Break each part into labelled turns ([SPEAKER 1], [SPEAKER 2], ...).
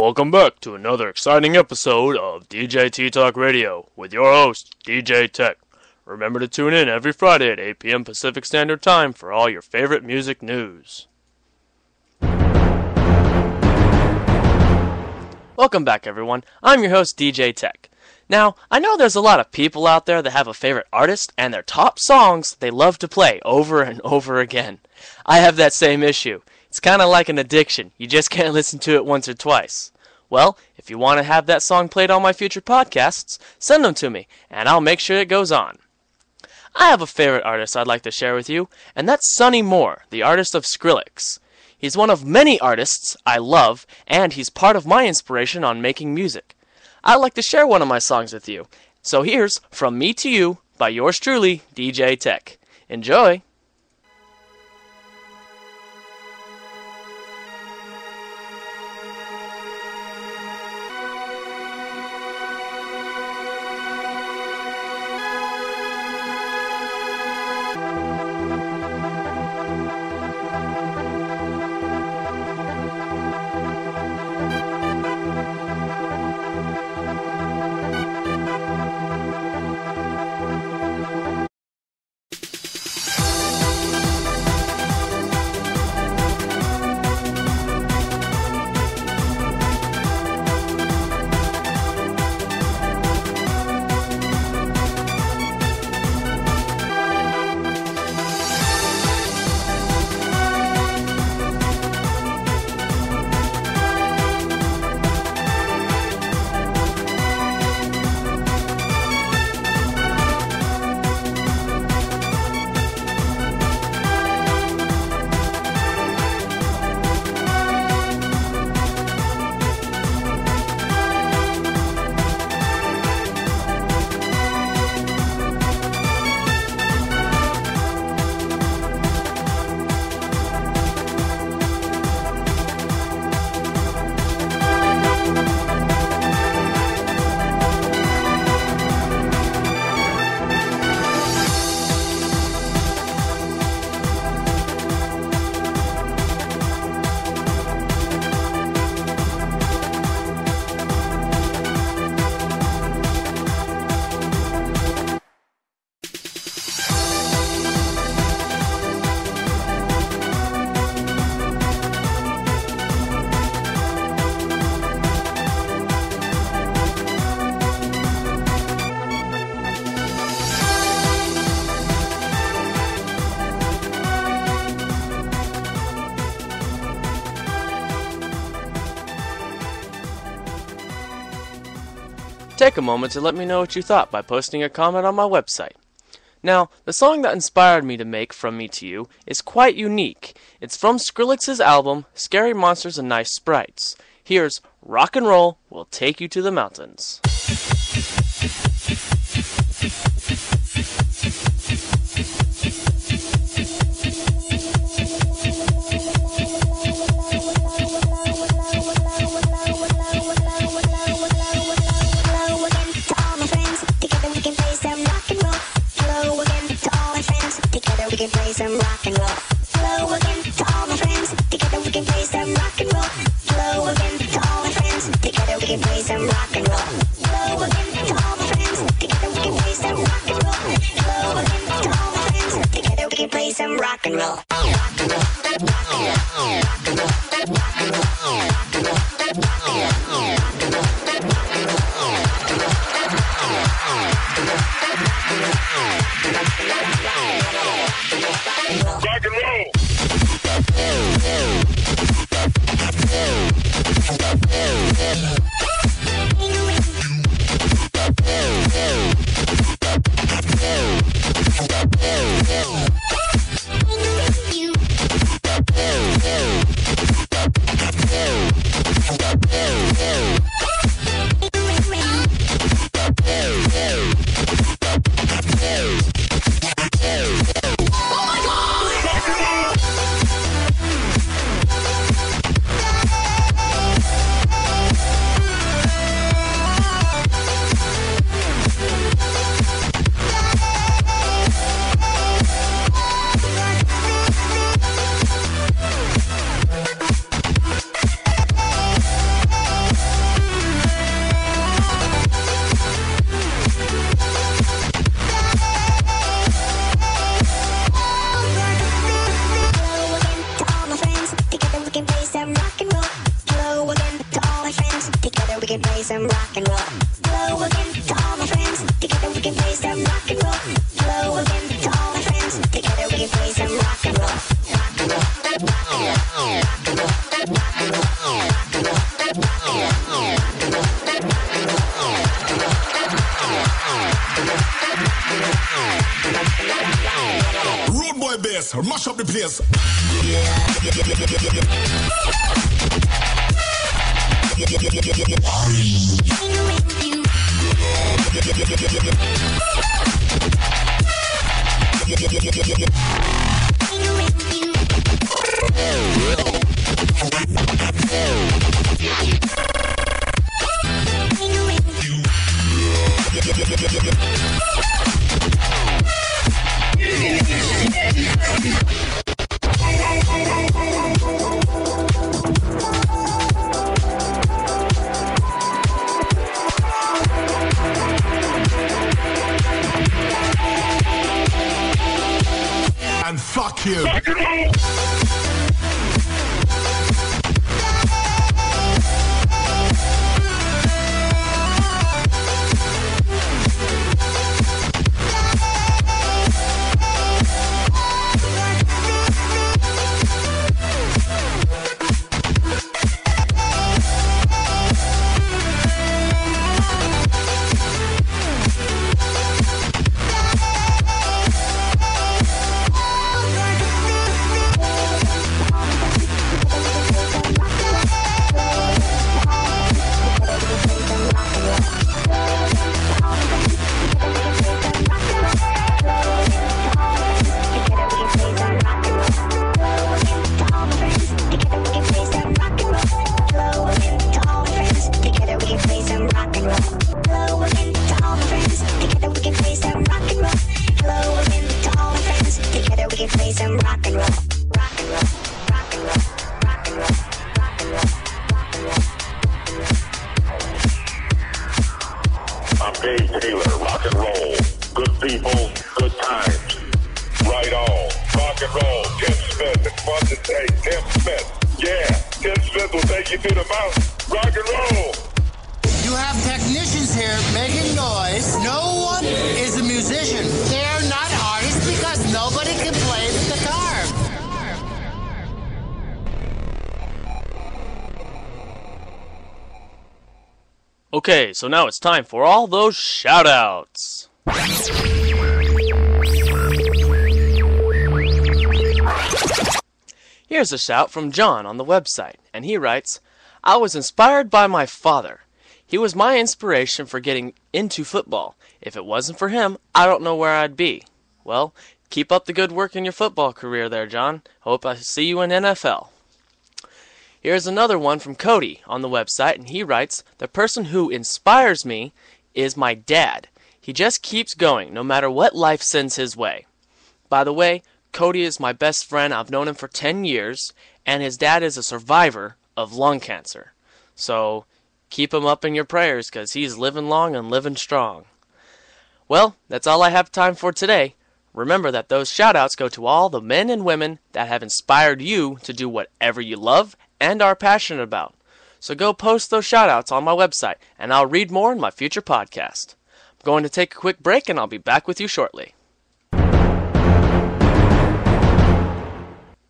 [SPEAKER 1] Welcome back to another exciting episode of DJ T Talk Radio with your host, DJ Tech. Remember to tune in every Friday at 8 p.m. Pacific Standard Time for all your favorite music news. Welcome back, everyone. I'm your host, DJ Tech. Now, I know there's a lot of people out there that have a favorite artist and their top songs they love to play over and over again. I have that same issue. It's kind of like an addiction. You just can't listen to it once or twice. Well, if you want to have that song played on my future podcasts, send them to me, and I'll make sure it goes on. I have a favorite artist I'd like to share with you, and that's Sonny Moore, the artist of Skrillex. He's one of many artists I love, and he's part of my inspiration on making music. I'd like to share one of my songs with you. So here's From Me to You by yours truly, DJ Tech. Enjoy! Take a moment to let me know what you thought by posting a comment on my website. Now, the song that inspired me to make From Me to You is quite unique. It's from Skrillex's album, Scary Monsters and Nice Sprites. Here's Rock and Roll Will Take You to the Mountains.
[SPEAKER 2] We can play some rock and roll. Hello again to all my friends. Together we can play some rock and roll. Hello again to all my friends. Together we can play some rock and roll. Hello again to all my friends. Together we can play some rock and roll. Hello again to all my friends. Together we can play some rock and roll. Rock and roll. Rock and roll. Rock and roll. Rock and roll. Rock and roll. Rock and roll. some rock and roll. Hello again to all my friends. Together we can play some rock and roll. Hello again to all my friends. Together we can play some rock and roll. Rock and roll. Rock and roll. Rock and roll. Rock and roll. Rock and roll.
[SPEAKER 3] Road boy bass, mash up the place. And fuck you.
[SPEAKER 1] Okay, so now it's time for all those shout-outs. Here's a shout from John on the website, and he writes, I was inspired by my father. He was my inspiration for getting into football. If it wasn't for him, I don't know where I'd be. Well, keep up the good work in your football career there, John. Hope I see you in NFL. Here's another one from Cody on the website, and he writes, the person who inspires me is my dad. He just keeps going, no matter what life sends his way. By the way, Cody is my best friend. I've known him for 10 years, and his dad is a survivor of lung cancer. So keep him up in your prayers, because he's living long and living strong. Well, that's all I have time for today. Remember that those shout-outs go to all the men and women that have inspired you to do whatever you love and are passionate about. So go post those shout-outs on my website, and I'll read more in my future podcast. I'm going to take a quick break, and I'll be back with you shortly.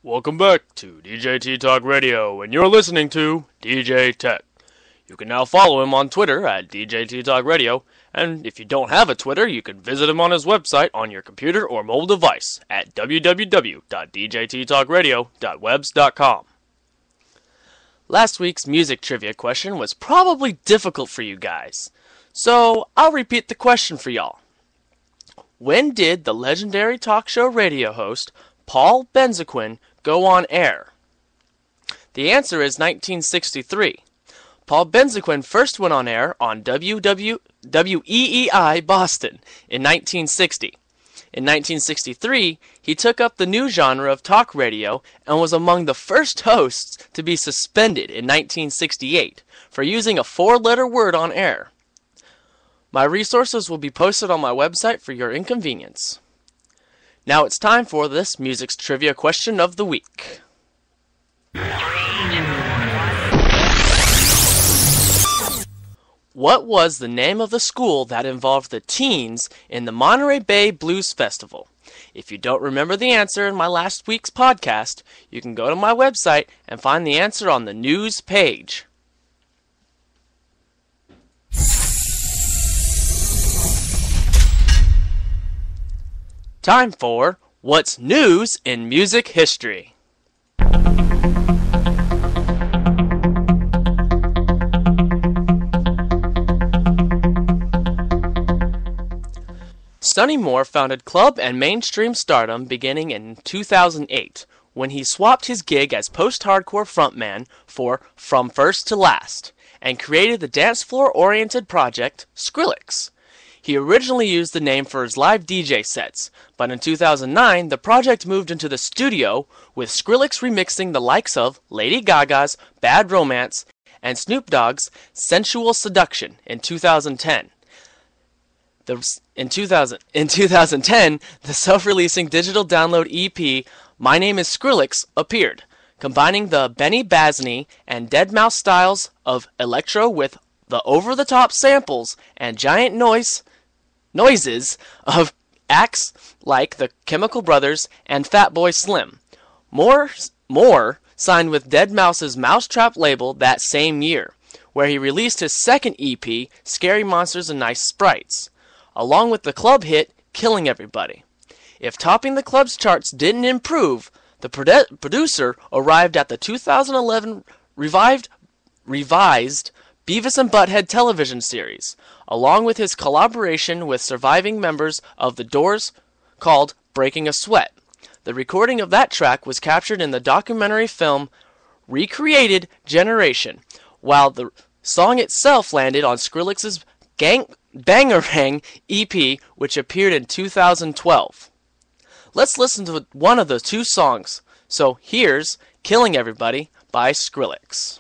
[SPEAKER 1] Welcome back to DJT Talk Radio, and you're listening to DJ Tech. You can now follow him on Twitter at DJT Talk Radio, and if you don't have a Twitter, you can visit him on his website on your computer or mobile device at www.djttalkradio.webs.com. Last week's music trivia question was probably difficult for you guys, so I'll repeat the question for y'all. When did the legendary talk show radio host Paul Benzequin go on air? The answer is 1963. Paul Benzequin first went on air on WEEI Boston in 1960. In 1963, he took up the new genre of talk radio and was among the first hosts to be suspended in 1968 for using a 4-letter word on air. My resources will be posted on my website for your inconvenience. Now it's time for this music's trivia question of the week. What was the name of the school that involved the teens in the Monterey Bay Blues Festival? If you don't remember the answer in my last week's podcast, you can go to my website and find the answer on the news page. Time for What's News in Music History. Sonny Moore founded club and mainstream stardom beginning in 2008, when he swapped his gig as post-hardcore frontman for From First to Last, and created the dance floor-oriented project Skrillex. He originally used the name for his live DJ sets, but in 2009 the project moved into the studio, with Skrillex remixing the likes of Lady Gaga's Bad Romance and Snoop Dogg's Sensual Seduction in 2010. In 2010, the self-releasing digital download EP My Name is Skrillex appeared, combining the Benny Basney and Deadmau5 styles of electro with the over-the-top samples and giant noises of acts like the Chemical Brothers and Fatboy Slim. Moore signed with Deadmau5's Mousetrap label that same year, where he released his second EP, Scary Monsters and Nice Sprites, along with the club hit Killing Everybody. If topping the club's charts didn't improve, the producer arrived at the 2011 revised Beavis and Butthead television series, along with his collaboration with surviving members of The Doors called Breaking a Sweat. The recording of that track was captured in the documentary film Recreated Generation, while the song itself landed on Skrillex's Bangarang EP, which appeared in 2012. Let's listen to one of the two songs. So here's Killing Everybody by Skrillex.